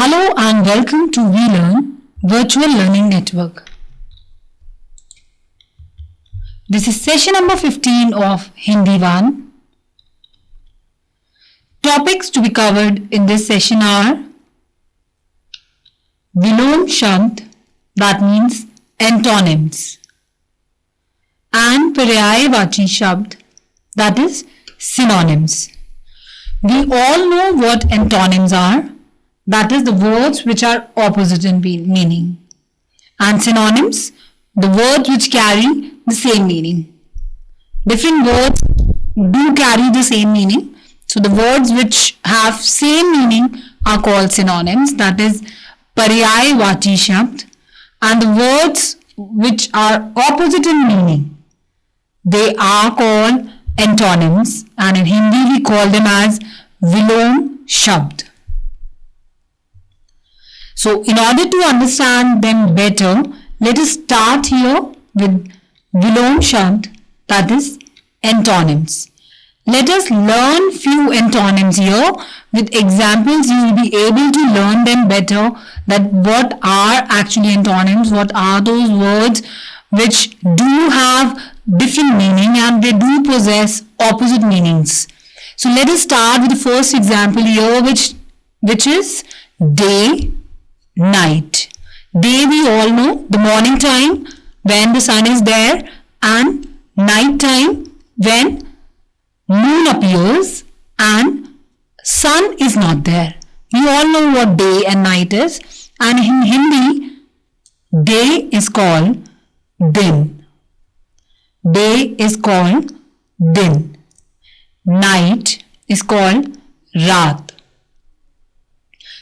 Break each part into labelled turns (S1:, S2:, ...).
S1: Hello and welcome to WeLearn Virtual Learning Network. This is session number 15 of Hindi 1. Topics to be covered in this session are Vilom Shabd, that means antonyms, and Paryayavachi Shabd, that is synonyms. We all know what antonyms are. That is the words which are opposite in meaning. And synonyms, the words which carry the same meaning. Different words do carry the same meaning. So the words which have same meaning are called synonyms. That is Paryayavachi Shabd. And the words which are opposite in meaning, they are called antonyms. And in Hindi we call them as Vilom Shabd. So, in order to understand them better, let us start here with Vilom Shabd, that is antonyms. Let us learn few antonyms here. With examples, you will be able to learn them better, that what are actually antonyms, what are those words which do have different meaning and they do possess opposite meanings. So, let us start with the first example here, which is day, night. Day we all know, the morning time when the sun is there, and night time when moon appears and sun is not there. We all know what day and night is, and in Hindi day is called din. Day is called din. Night is called raat.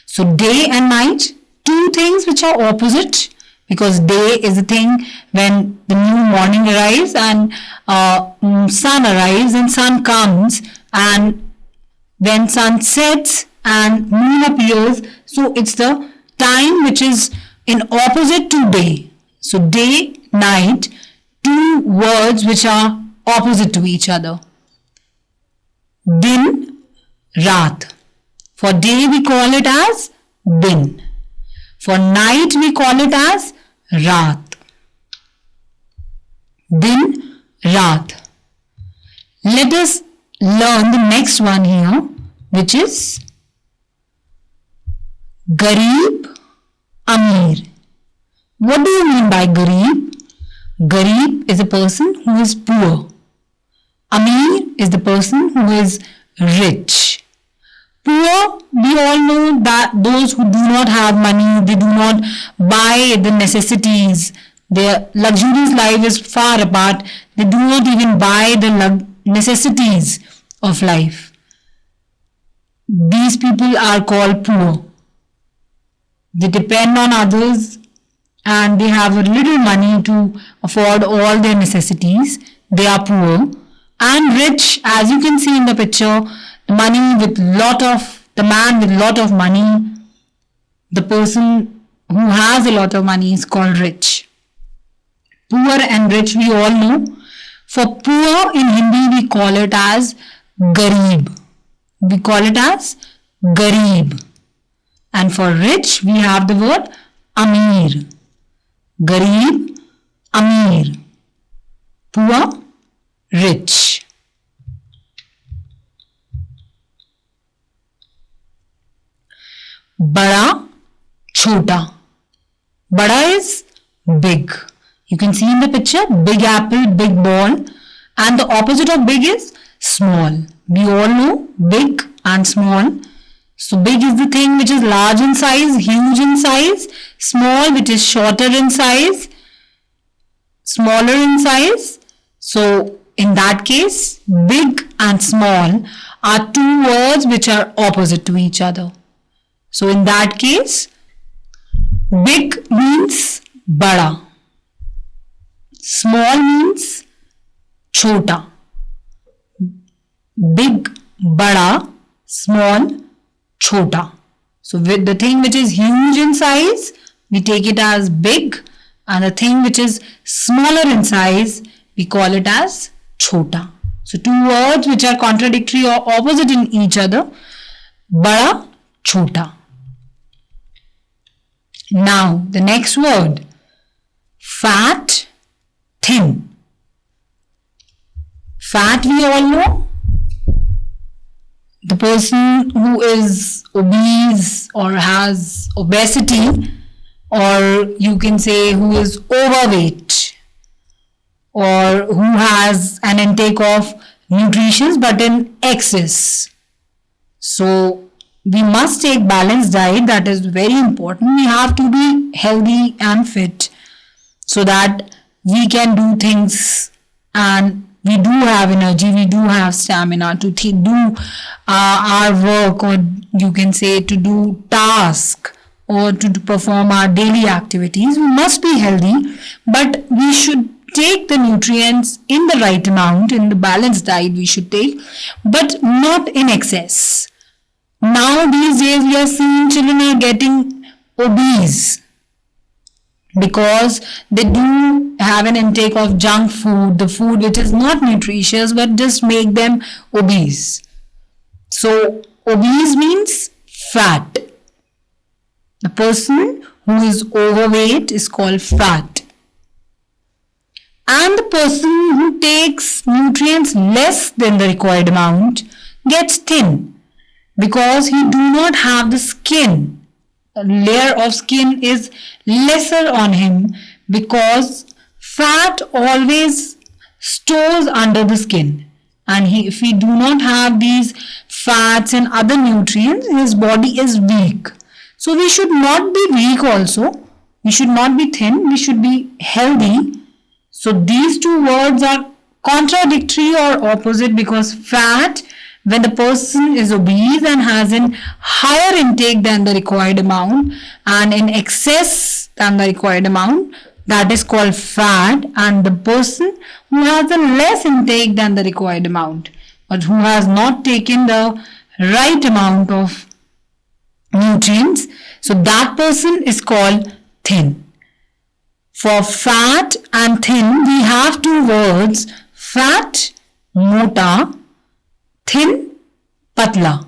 S1: So day and night, two things which are opposite, because day is the thing when the new morning arrives and sun arrives and sun comes, and when sun sets and moon appears, so it's the time which is in opposite to day. So day, night, two words which are opposite to each other. Din, raat. For day we call it as din. For night we call it as raat. Din, raat. Let us learn the next one here, which is Garib, Amir. What do you mean by Garib? Garib is a person who is poor. Amir is the person who is rich. Poor, we all know that those who do not have money, they do not buy the necessities. Their luxurious life is far apart. They do not even buy the necessities of life. These people are called poor. They depend on others and they have a little money to afford all their necessities. They are poor. And rich, as you can see in the picture, the man with lot of money, the person who has a lot of money is called rich. Poor and rich we all know. For poor in Hindi we call it as Garib. We call it as Garib. And for rich we have the word Amir. Garib, Amir. Poor, rich. Bada, chota. Bada is big. You can see in the picture, big apple, big ball. And the opposite of big is small. We all know big and small. So big is the thing which is large in size, huge in size. Small which is shorter in size, smaller in size. So in that case, big and small are two words which are opposite to each other. So in that case, big means bada. Small means chota. Big, bada, small, chota. So with the thing which is huge in size, we take it as big, and the thing which is smaller in size, we call it as chota. So two words which are contradictory or opposite in each other, bada, chota. Now the next word, fat, thin. Fat, we all know, the person who is obese or has obesity, or you can say who is overweight, or who has an intake of nutrition but in excess. So we must take balanced diet. That is very important. We have to be healthy and fit so that we can do things, and we do have energy, we do have stamina to do our work, or you can say to do task, or to perform our daily activities. We must be healthy, but we should take the nutrients in the right amount. In the balanced diet we should take, but not in excess. Now these days we are seeing children are getting obese because they do have an intake of junk food, the food which is not nutritious but just make them obese. So obese means fat. The person who is overweight is called fat. And the person who takes nutrients less than the required amount gets thin, because he do not have the skin. A layer of skin is lesser on him, because fat always stores under the skin, and if he do not have these fats and other nutrients, his body is weak. So we should not be weak also. We should not be thin. We should be healthy. So these two words are contradictory or opposite, because fat, when the person is obese and has a higher intake than the required amount and in excess than the required amount, that is called fat. And the person who has a less intake than the required amount, but who has not taken the right amount of nutrients, so that person is called thin. For fat and thin, we have two words, fat, mota, thin, patla.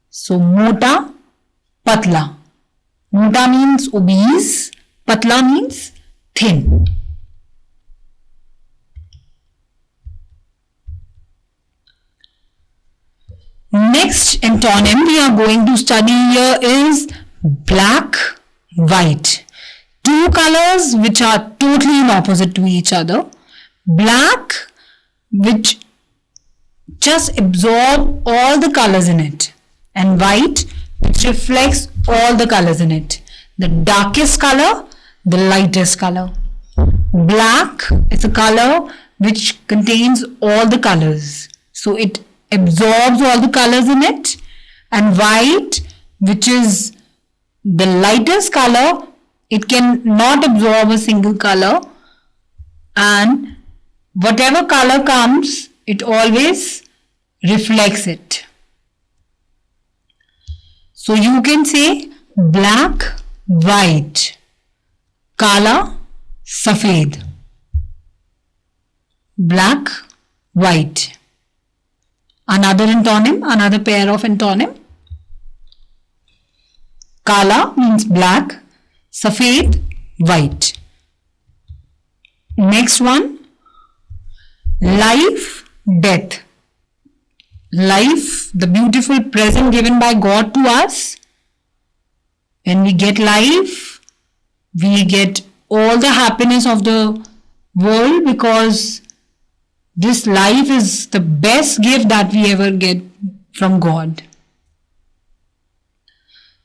S1: So mota, patla. Mota means obese, patla means thin. Next antonym we are going to study here is black, white. Two colors which are totally in opposite to each other. Black, which just absorb all the colors in it, and white, which reflects all the colors in it. The darkest color, the lightest color. Black is a color which contains all the colors, so it absorbs all the colors in it. And white, which is the lightest color, it can not absorb a single color, and whatever color comes, it always reflects it. So you can say black, white, kala, safed. Black, white. Another antonym, another pair of antonym. Kala means black, safed, white. Next one, life, death. Life, the beautiful present given by God to us. When we get life, we get all the happiness of the world, because this life is the best gift that we ever get from God.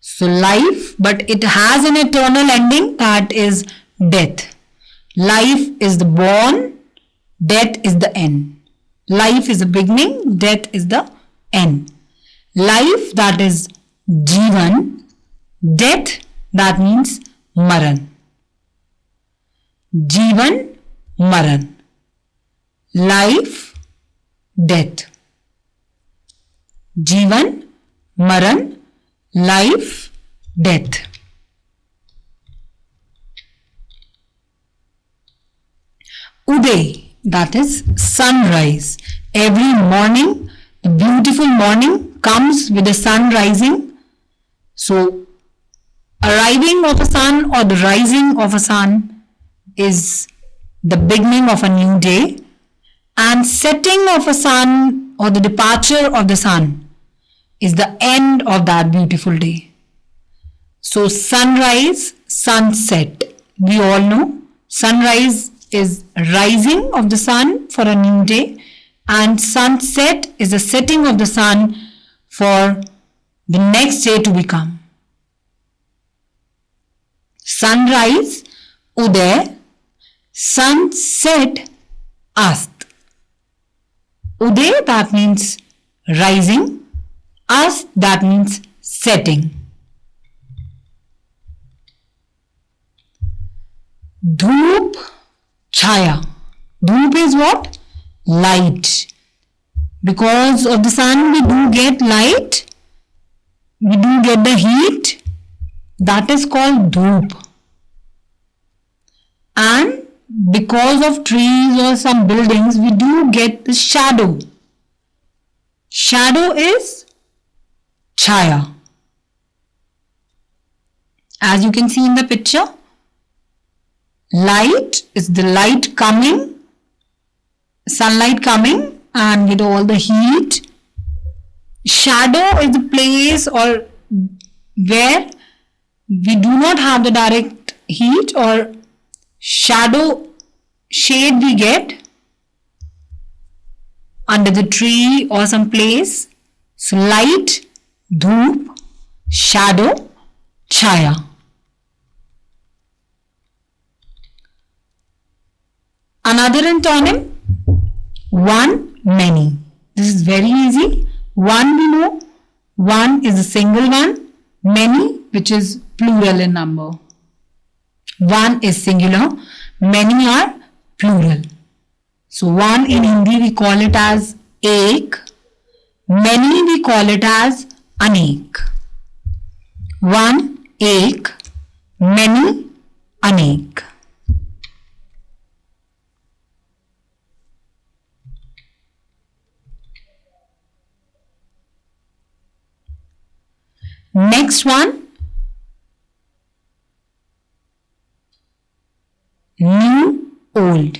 S1: So life, but it has an eternal ending, that is death. Life is the born, death is the end. Life is the beginning, death is the end. Life, that is Jivan. Death, that means Maran. Jivan, Maran. Life, death. Jivan, Maran, life, death. Uday, that is sunrise. Every morning, the beautiful morning comes with the sun rising. So arriving of a sun or the rising of a sun is the beginning of a new day, and setting of a sun or the departure of the sun is the end of that beautiful day. So sunrise, sunset, we all know sunrise is rising of the sun for a new day, and sunset is the setting of the sun for the next day to become. Sunrise, Uday, sunset, Ast. Uday, that means rising, Ast, that means setting. Dhoop, Chaya. Dhoop is what? Light. Because of the sun we do get light, we do get the heat, that is called dhoop. And because of trees or some buildings we do get the shadow. Shadow is chaya. As you can see in the picture, light is the light coming, sunlight coming and with all the heat. Shadow is the place or where we do not have the direct heat or shadow, shade we get under the tree or some place. So light, dhoop, shadow, chaya. Another antonym, one, many. This is very easy. One we know, one is a single one, many which is plural in number. One is singular, many are plural. So one in Hindi we call it as ek, many we call it as anek. One, ek, many, anek. Next one, new, old.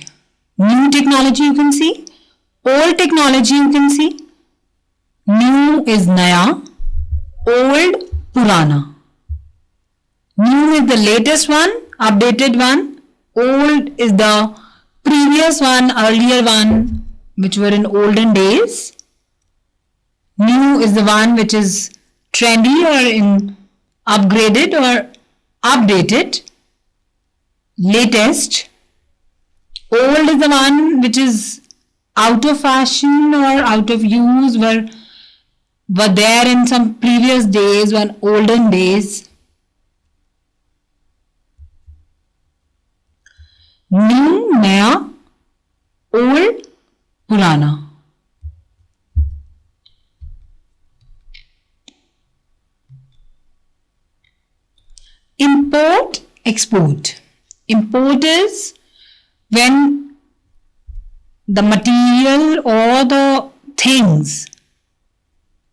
S1: New technology you can see, old technology you can see. New is naya, old purana. New is the latest one, updated one. Old is the previous one, earlier one, which were in olden days. New is the one which is trendy or in upgraded or updated, latest. Old is the one which is out of fashion or out of use, were there in some previous days or olden days. New, naya, old, purana. Import, export. Import is when the material or the things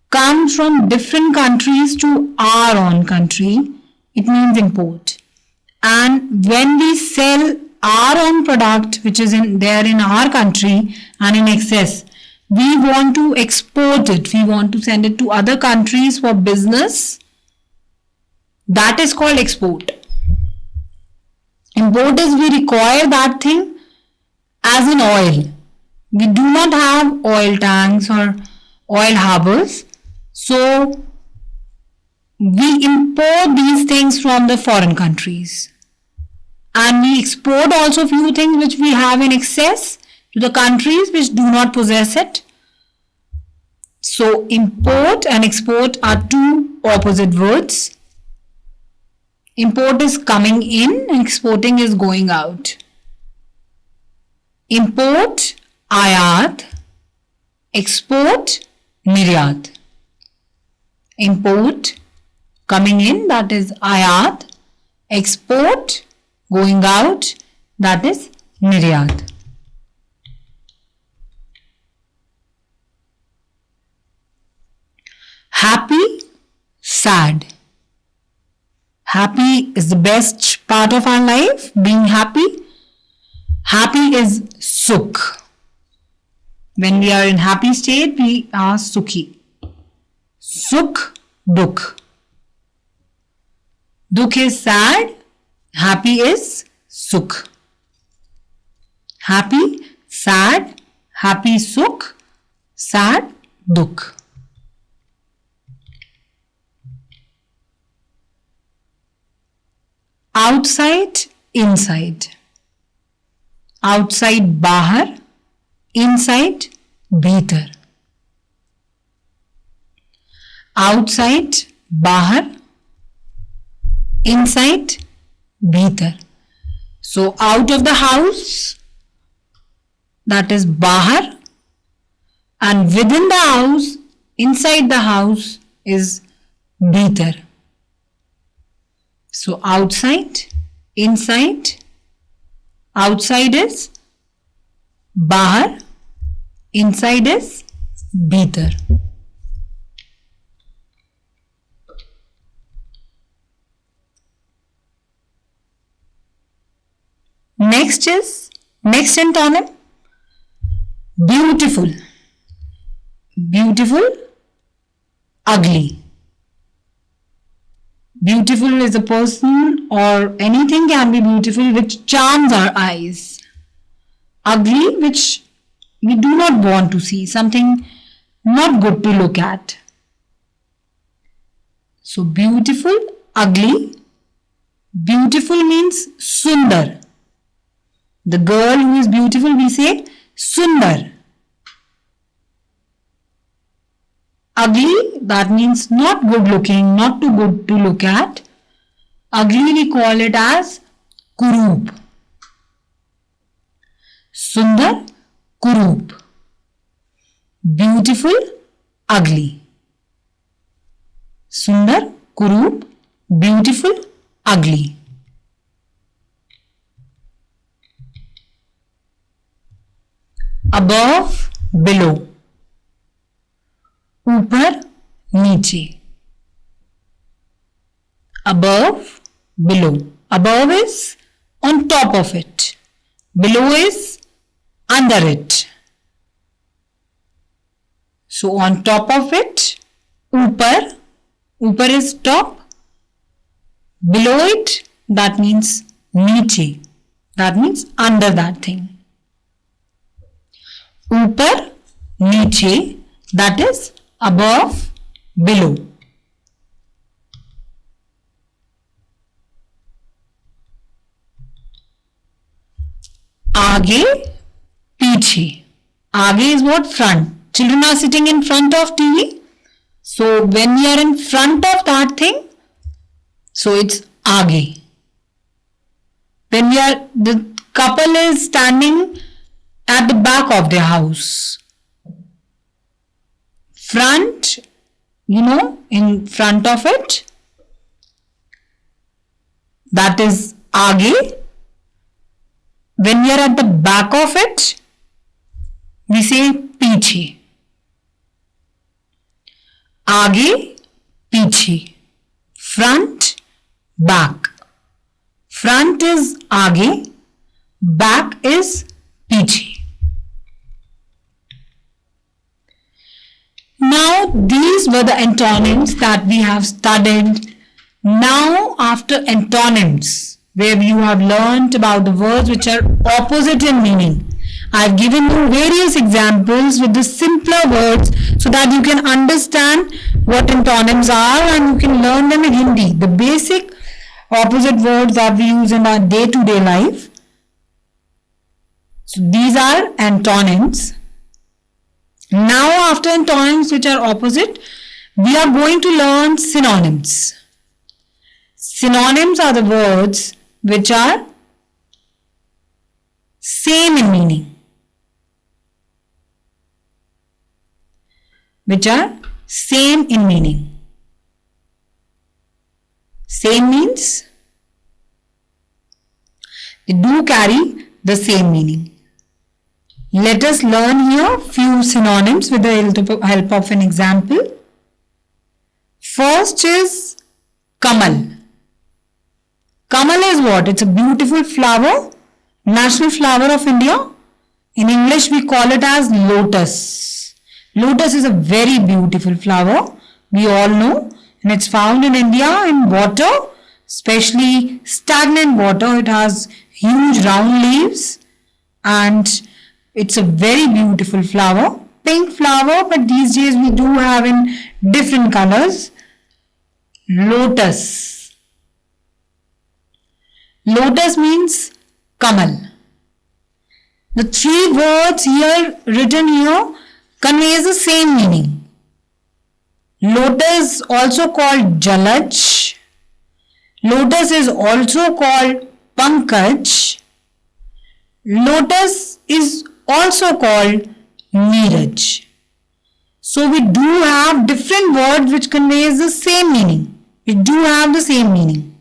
S1: come from different countries to our own country, it means import. And when we sell our own product which is there in our country and in excess, we want to export it, we want to send it to other countries for business. That is called export. Import is we require that thing as in oil. We do not have oil tanks or oil harbors. So we import these things from the foreign countries. And we export also few things which we have in excess to the countries which do not possess it. So import and export are two opposite words. Import is coming in and exporting is going out. Import, ayat, export, niryat. Import, coming in, that is ayat. Export, going out, that is niryat. Happy, sad. Happy is the best part of our life, being happy. Happy is sukh. When we are in happy state, we are sukhi. Sukh, dukh. Dukh is sad. Happy is sukh. Happy, sad, happy, sukh, sad, dukh. Outside, inside. Outside, bahar. Inside, bhitar. Outside, bahar. Inside, bhitar. So out of the house, that is bahar, and within the house, inside the house is bhitar. So outside, inside, outside is bahar, inside is bhitar. Next antonym, beautiful. Beautiful, ugly. Beautiful is a person or anything can be beautiful which charms our eyes. Ugly, which we do not want to see, something not good to look at. So beautiful, ugly. Beautiful means sundar. The girl who is beautiful, we say sundar. Ugly, that means not good looking, not too good to look at. Ugly, we call it as kuroop. Sundar, kuroop. Beautiful, ugly. Sundar, kuroop, beautiful, ugly. Above, below. ऊपर नीचे. Above, below. Above is on top of it. Below is under it. So on top of it, ऊपर. ऊपर is top. Below it, that means नीचे. That means under that thing. ऊपर, नीचे, that is above, below. आगे, पीछे. आगे is what? Front. Children are sitting in front of TV. So when we are in front of that thing, so it's आगे. When the couple is standing at the back of their house. Front, in front of it, that is आगे. When we are at the back of it, we say पीछे. आगे, पीछे. Front, back. Front is आगे, back is पीछे. Now these were the antonyms that we have studied. Now after antonyms, where you have learnt about the words which are opposite in meaning, I have given you various examples with the simpler words so that you can understand what antonyms are and you can learn them in Hindi. The basic opposite words that we use in our day-to-day life. So these are antonyms. Now after antonyms which are opposite, we are going to learn synonyms. Synonyms are the words which are same in meaning. Which are same in meaning. Same means they do carry the same meaning. Let us learn here few synonyms with the help of an example. First is Kamal. is what? It's a beautiful flower, national flower of India. In English, we call it as lotus. Lotus is a very beautiful flower, we all know, and it's found in India in water, especially stagnant water. It has huge round leaves and it's a very beautiful flower. Pink flower, but these days we do have in different colors. Lotus. Lotus means Kamal. The three words here written here conveys the same meaning. Lotus also called Jalaj. Lotus is also called Pankaj. Lotus is also called Neeraj. So we do have different words which conveys the same meaning. We do have the same meaning.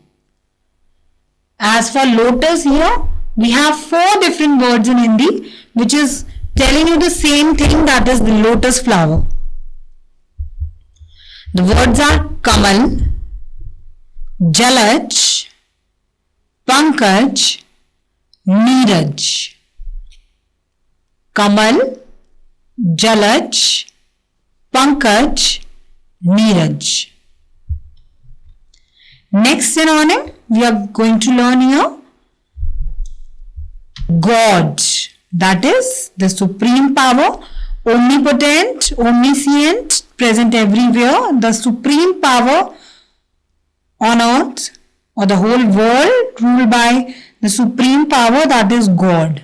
S1: As for lotus here, we have 4 different words in Hindi which is telling you the same thing, that is the lotus flower. The words are Kamal, Jalaj, Pankaj, Neeraj. Kamal, Jalaj, Pankaj, Neeraj. Next synonym we are going to learn here, God. That is the supreme power, omnipotent, omniscient, present everywhere, the supreme power on earth or the whole world ruled by the supreme power, that is God.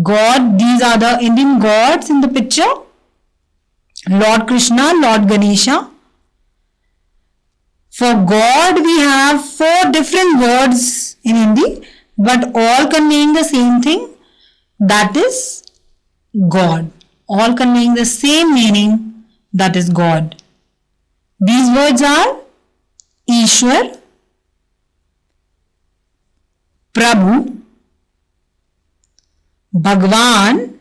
S1: God, these are the Indian gods in the picture. Lord Krishna, Lord Ganesha. For God we have 4 different words in Hindi, but all conveying the same thing, that is God. All conveying the same meaning, that is God. These words are Ishwar, Prabhu, Bhagwan,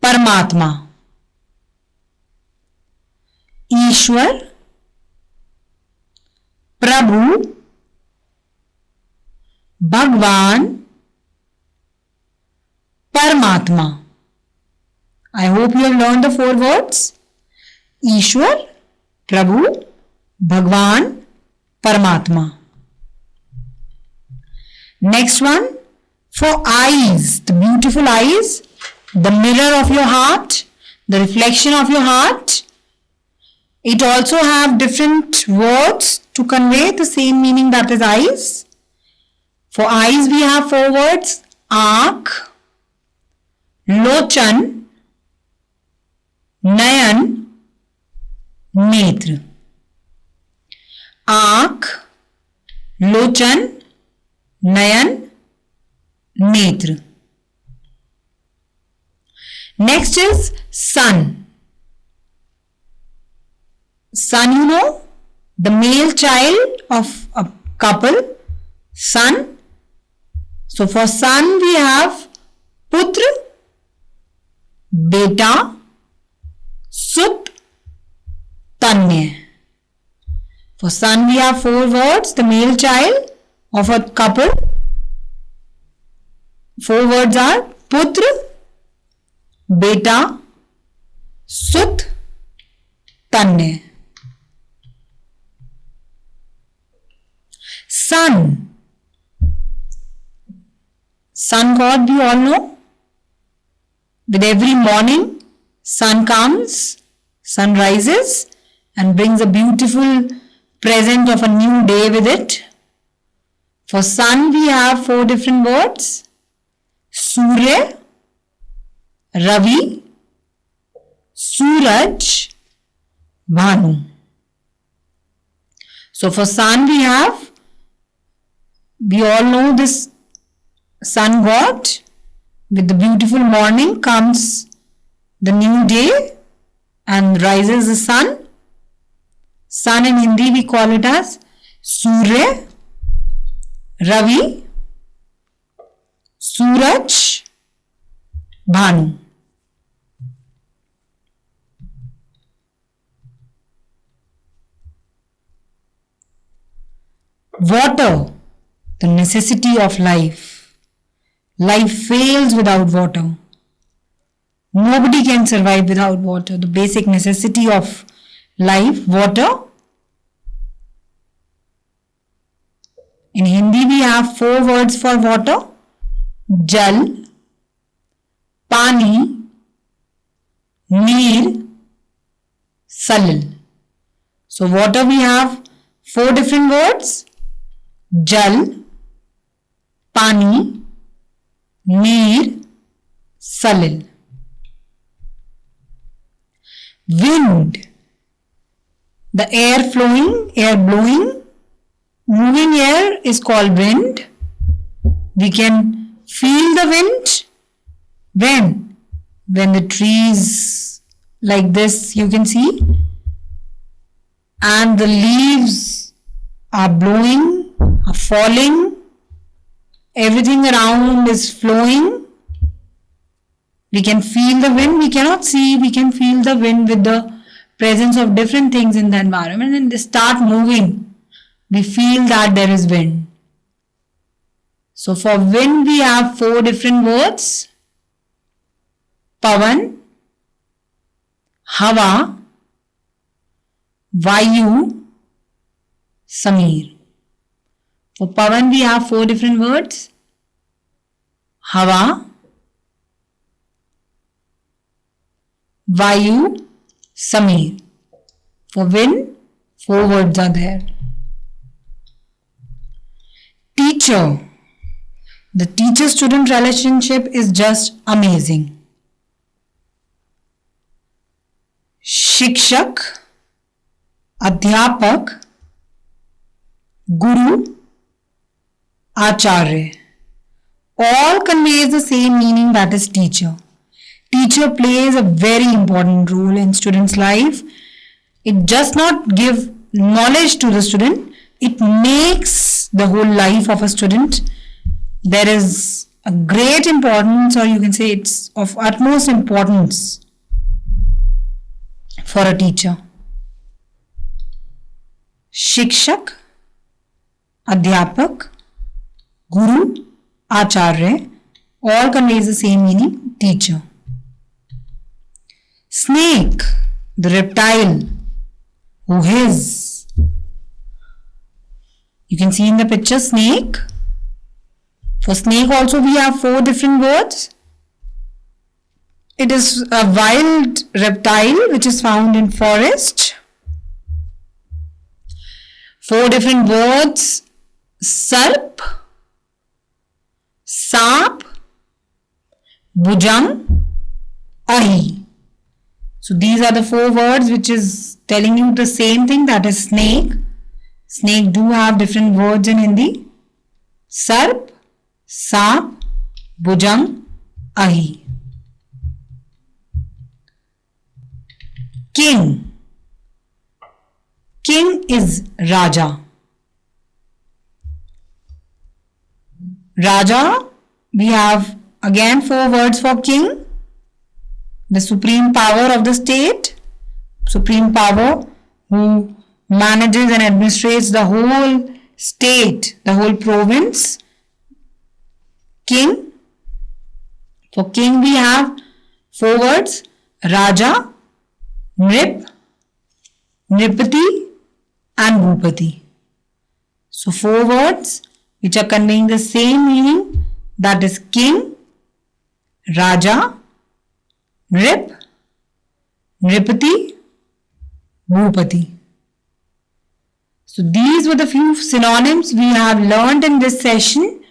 S1: Paramatma. Ishwar, Prabhu, Bhagwan, Paramatma. I hope you have learned the 4 words. Ishwar, Prabhu, Bhagwan, Paramatma. Next one, for eyes, the beautiful eyes, the mirror of your heart, the reflection of your heart. It also have different words to convey the same meaning, that is eyes. For eyes we have 4 words, Aankh, Lochan, Nayan, Netra. Aankh, Lochan, Nayan, Netra. Next is son. Son, you know, the male child of a couple, son. So for son we have Putra, Beta, Sut, Tanya. For son we have 4 words, the male child of a couple. 4 words are Putra, Beta, Sut, Tanya. Sun. Sun god we all know. With every morning, sun comes, sun rises and brings a beautiful present of a new day with it. For sun we have 4 different words. Surya, Ravi, Suraj, Bhanu. So for sun we all know this sun god. With the beautiful morning comes the new day and rises the sun. Sun in Hindi we call it as Surya, Ravi, Suraj, Bhanu. Water, the necessity of life. Life fails without water. Nobody can survive without water. The basic necessity of life, water. In Hindi, we have 4 words for water. Jal, Pani, Neer, Salil. So water we have 4 different words. Jal, Pani, Neer, Salil. Wind, the air flowing, air blowing. Moving air is called wind. We can feel the wind when the trees like this you can see and the leaves are blowing, are falling, everything around is flowing. We can feel the wind. We cannot see, we can feel the wind with the presence of different things in the environment, and they start moving. We feel that there is wind. So for wind we have 4 different words. Pavan, Hava, Vayu, Samir. For Pavan we have 4 different words. Hava, Vayu, Samir. For wind, 4 words are there. Teacher. The teacher-student relationship is just amazing. Shikshak, Adhyapak, Guru, Acharya. All conveys the same meaning, that is teacher. Teacher plays a very important role in student's life. It does not give knowledge to the student. It makes the whole life of a student. There is a great importance, or you can say it's of utmost importance for a teacher. Shikshak, Adhyapak, Guru, Acharya, all conveys the same meaning, teacher. Snake, the reptile, who is, you can see in the picture snake. For snake also we have 4 different words. It is a wild reptile which is found in forest. 4 different words. Sarp, Saap, Bhujang, Ahi. So these are the 4 words which is telling you the same thing, that is snake. Snake do have different words in Hindi. Sarp, Saap, Bhujang, Ahi. King. King is Raja. Raja, we have again 4 words for king. The supreme power of the state. Supreme power who manages and administrates the whole state, the whole province. King. For king we have 4 words. Raja, Nrip, Nripati and Bhupati. So 4 words which are conveying the same meaning, that is king, Raja, Nrip, Nripati, Bhupati. So these were the few synonyms we have learned in this session,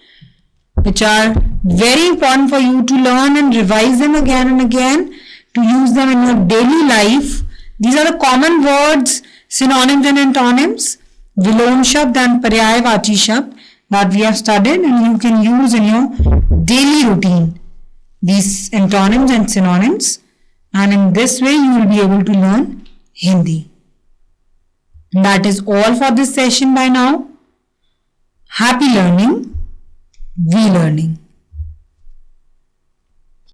S1: which are very important for you to learn and revise them again and again, to use them in your daily life. These are the common words, synonyms and antonyms, Vilom Shabd and Paryayavachi Shabd, that we have studied, and you can use in your daily routine these antonyms and synonyms, and in this way you will be able to learn Hindi. And that is all for this session by now. Happy learning, we learning.